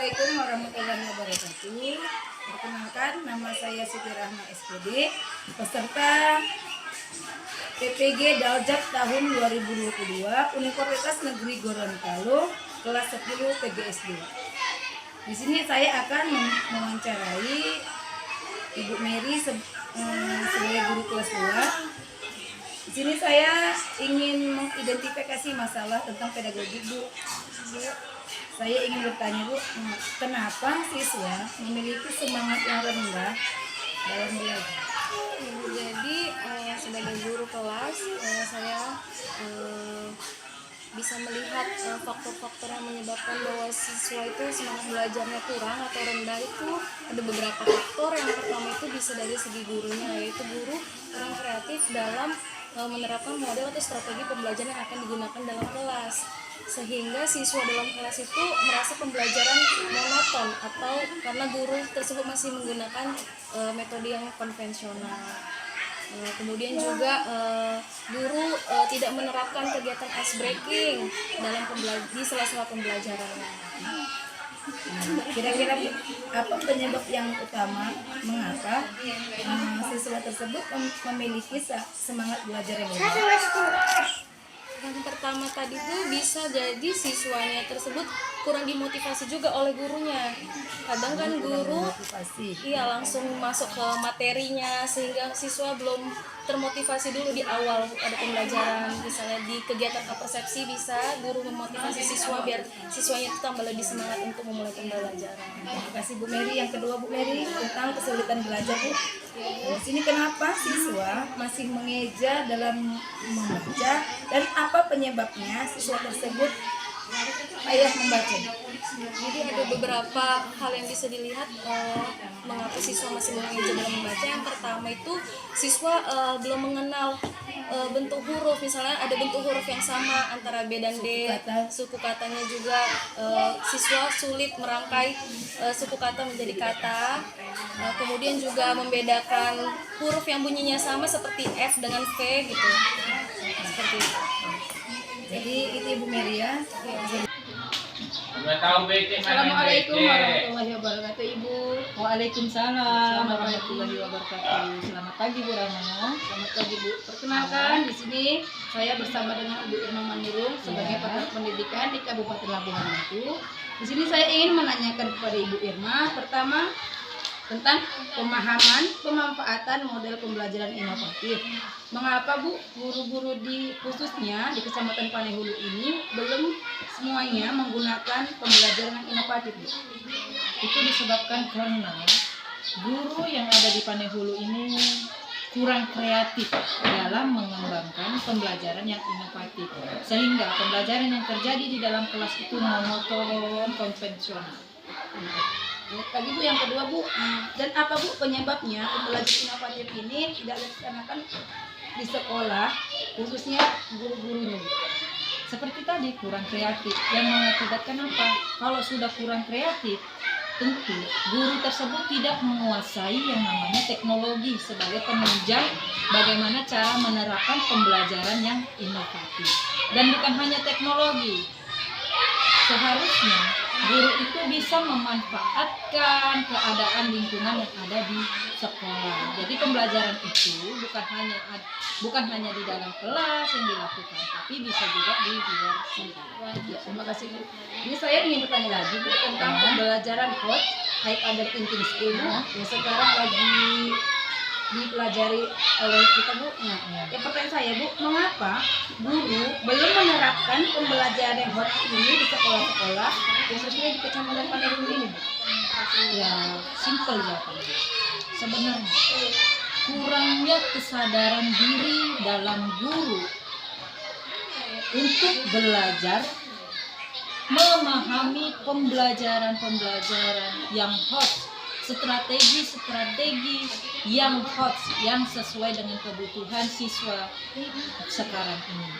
Assalamualaikum warahmatullahi wabarakatuh. Perkenalkan, nama saya Siti Rahma SPD, peserta PPG Daljak tahun 2022 Universitas Negeri Gorontalo, kelas 10 PGSD. Di sini saya akan mewawancarai Ibu Mary sebagai guru kelas 2. Di sini saya ingin mengidentifikasi masalah tentang pedagogi, Bu. Saya ingin bertanya, Bu, kenapa siswa memiliki semangat yang rendah dalam belajar? Jadi sebagai guru kelas saya bisa melihat faktor-faktor yang menyebabkan bahwa siswa itu semangat belajarnya kurang atau rendah itu ada beberapa faktor. Yang pertama itu bisa dari segi gurunya, yaitu guru kurang kreatif dalam menerapkan model atau strategi pembelajaran yang akan digunakan dalam kelas, sehingga siswa dalam kelas itu merasa pembelajaran monoton atau karena guru tersebut masih menggunakan metode yang konvensional. Kemudian juga guru tidak menerapkan kegiatan ice breaking dalam di sela-sela pembelajarannya. Kira-kira apa penyebab yang utama mengapa siswa tersebut memiliki semangat belajar yang rendah? Yang pertama tadi tuh bisa jadi siswanya tersebut kurang dimotivasi juga oleh gurunya. Kadang kan guru langsung masuk ke materinya sehingga siswa belum termotivasi dulu di awal ada pembelajaran. Misalnya di kegiatan persepsi bisa guru memotivasi siswa biar siswanya itu tambah lebih semangat untuk memulai pembelajaran. Terima kasih Bu Mary. Yang kedua Bu Mary tentang kesulitan belajar, Bu. Di sini kenapa siswa masih mengeja dalam membaca dan apa penyebabnya siswa tersebut payah membaca? Jadi ada beberapa hal yang bisa dilihat mengapa siswa masih mengeja dalam membaca. Yang pertama itu siswa belum mengenal bentuk huruf. Misalnya ada bentuk huruf yang sama antara B dan D, suku katanya juga siswa sulit merangkai suku kata menjadi kata. Kemudian juga membedakan huruf yang bunyinya sama seperti F dengan V gitu. Seperti itu. Jadi itu Ibu Mary ya. Assalamualaikum warahmatullahi wabarakatuh, Ibu. Waalaikumsalam warahmatullahi wabarakatuh. Selamat pagi Bu Rahma. Selamat pagi, Bu. Perkenalkan, di sini saya bersama dengan Ibu Irma Manirung sebagai pakar pendidikan di Kabupaten Labuhan Batu. Di sini saya ingin menanyakan kepada Ibu Irma pertama tentang pemahaman pemanfaatan model pembelajaran inovatif. Mengapa, Bu, guru-guru khususnya di Kecamatan Panehulu ini belum semuanya menggunakan pembelajaran yang inovatif, Bu? Itu disebabkan karena guru yang ada di Panehulu ini kurang kreatif dalam mengembangkan pembelajaran yang inovatif, sehingga pembelajaran yang terjadi di dalam kelas itu monoton, konvensional. Tadi Bu, yang kedua, Bu, dan apa, Bu, penyebabnya pembelajaran inovatif ini tidak dilaksanakan di sekolah, khususnya guru-gurunya, Bu? Seperti tadi, kurang kreatif. Yang mengakibatkan apa? Kalau sudah kurang kreatif, tentu guru tersebut tidak menguasai yang namanya teknologi sebagai penunjang bagaimana cara menerapkan pembelajaran yang inovatif. Dan bukan hanya teknologi, seharusnya guru itu bisa memanfaatkan keadaan lingkungan yang ada di sekolah. Jadi pembelajaran itu bukan hanya di dalam kelas yang dilakukan, tapi bisa juga di luar sekolah. Ya, terima kasih, Bu. Ini saya ingin bertanya lagi, Bu, tentang pembelajaran HOT, High Order Thinking Skill, Bu, yang sekarang lagi dipelajari oleh kita, Bu. Ya, pertanyaan saya, Bu, mengapa guru belum menerapkan pembelajaran yang HOT ini di sekolah-sekolah, khususnya di Kecamatan Panehulu ini, Bu? Ya, simpel jawabannya. Sebenarnya kurangnya kesadaran diri dalam guru untuk belajar memahami pembelajaran yang hot, strategi yang hot, yang sesuai dengan kebutuhan siswa sekarang ini.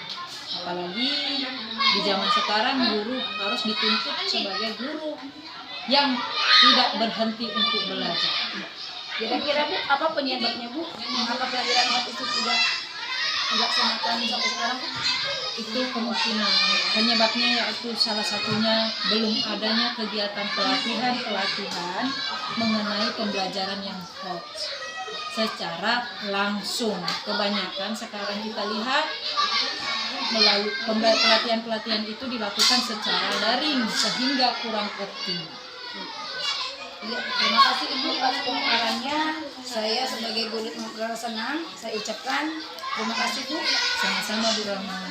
Apalagi di zaman sekarang guru harus dituntut sebagai guru yang tidak berhenti untuk belajar. Kira-kira, Bu, apa penyebabnya, Bu, mengapa pelajaran HOT itu tidak dilaksanakan sampai sekarang? Itu kemungkinan penyebabnya yaitu salah satunya belum adanya kegiatan pelatihan mengenai pembelajaran yang hoax secara langsung. Kebanyakan sekarang kita lihat melalui pelatihan itu dilakukan secara daring sehingga kurang optimal. Ya, terima kasih Ibu atas pemaparannya. Saya sebagai guru merasa senang. Saya ucapkan terima kasih Bu. Sama-sama Bu Rama.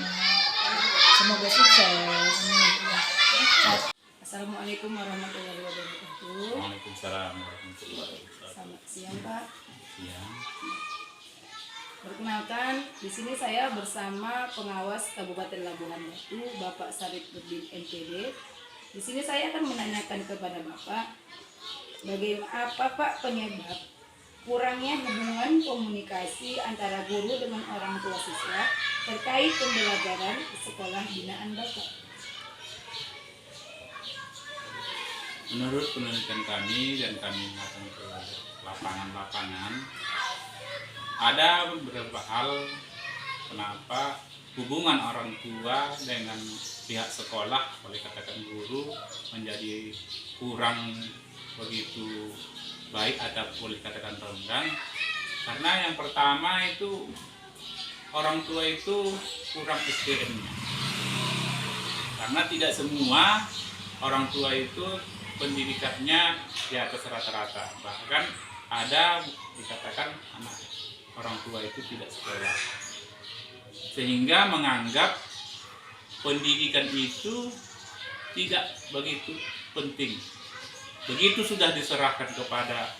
Semoga sukses. Assalamualaikum warahmatullahi wabarakatuh. Waalaikumsalam warahmatullahi wabarakatuh. Selamat siang Pak. Siang. Perkenalkan, di sini saya bersama pengawas Kabupaten Labuhan Batu, Bapak Sarip Nurdin MPD. Di sini saya akan menanyakan kepada Bapak, bagaimana apa Pak penyebab kurangnya hubungan komunikasi antara guru dengan orang tua siswa terkait pembelajaran di sekolah binaan Bapak? Menurut penelitian kami dan kami datang ke lapangan-lapangan, ada beberapa hal kenapa hubungan orang tua dengan pihak sekolah, boleh katakan guru, menjadi kurang begitu baik atau boleh katakan renggang. Karena yang pertama itu orang tua itu kurang SDM-nya. Karena tidak semua orang tua itu pendidikannya di atas rata-rata. Bahkan ada dikatakan anak orang tua itu tidak sekolah. Sehingga menganggap pendidikan itu tidak begitu penting. Begitu sudah diserahkan kepada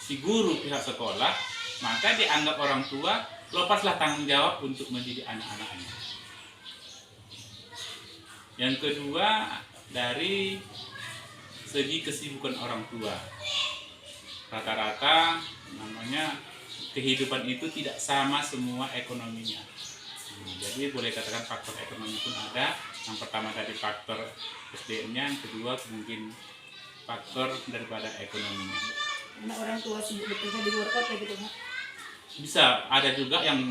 si guru pihak sekolah, maka dianggap orang tua lepaslah tanggung jawab untuk mendidik anak-anaknya. Yang kedua, dari segi kesibukan orang tua. Rata-rata namanya kehidupan itu tidak sama semua ekonominya. Jadi boleh katakan faktor ekonomi pun ada. Yang pertama tadi faktor SDM-nya, yang kedua mungkin faktor daripada ekonominya. Karena orang tua sibuk bekerja di luar kota gitu Pak? Bisa, ada juga yang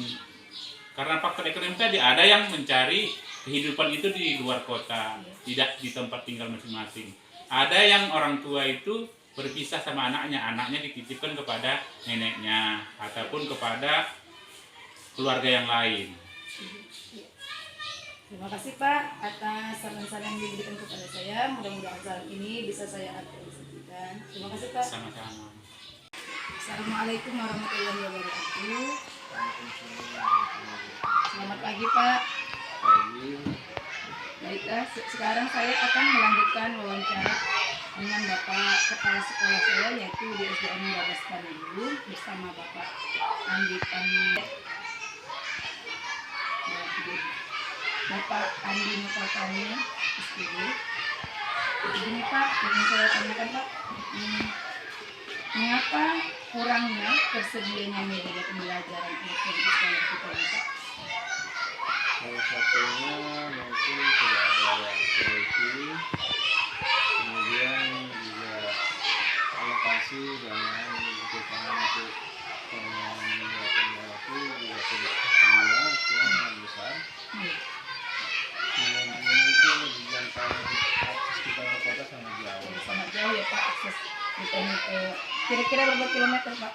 karena faktor ekonomi tadi, ada yang mencari kehidupan itu di luar kota, tidak di tempat tinggal masing-masing. Ada yang orang tua itu berpisah sama anaknya dititipkan kepada neneknya ataupun kepada keluarga yang lain. Terima kasih Pak atas saran-saran yang diberikan kepada saya. Mudah-mudahan saran ini bisa saya aplikasikan. Terima kasih Pak. Sama-sama. Assalamualaikum warahmatullahi wabarakatuh. Selamat pagi Pak. Baiklah, sekarang saya akan melanjutkan wawancara dengan Bapak Kepala Sekolah saya, yaitu di SDN 12 Padulu bersama Bapak Andi Bapak Andi Nupatani SPD. Begini Pak, ingin saya tanyakan Pak, mengapa kurangnya tersedianya media pembelajaran elektronik di sekolah kita ini Pak? Salah satunya mungkin tidak ada solusi, kemudian juga alokasi dana yang dibutuhkan untuk pembuatan itu juga tidak tersedia, kurang besar. Kemudian itu dijangkau akses kita ke kota sangat jauh. Sangat jauh ya Pak akses internet. Kira-kira berapa kilometer Pak?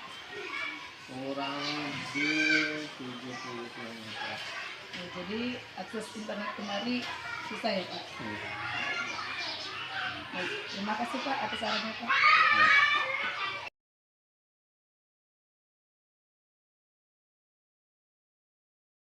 Kurang lebih 70 km. Ya, jadi akses internet kemari susah ya Pak. Iya. Baik, terima kasih Pak atas sarannya Pak. Ya.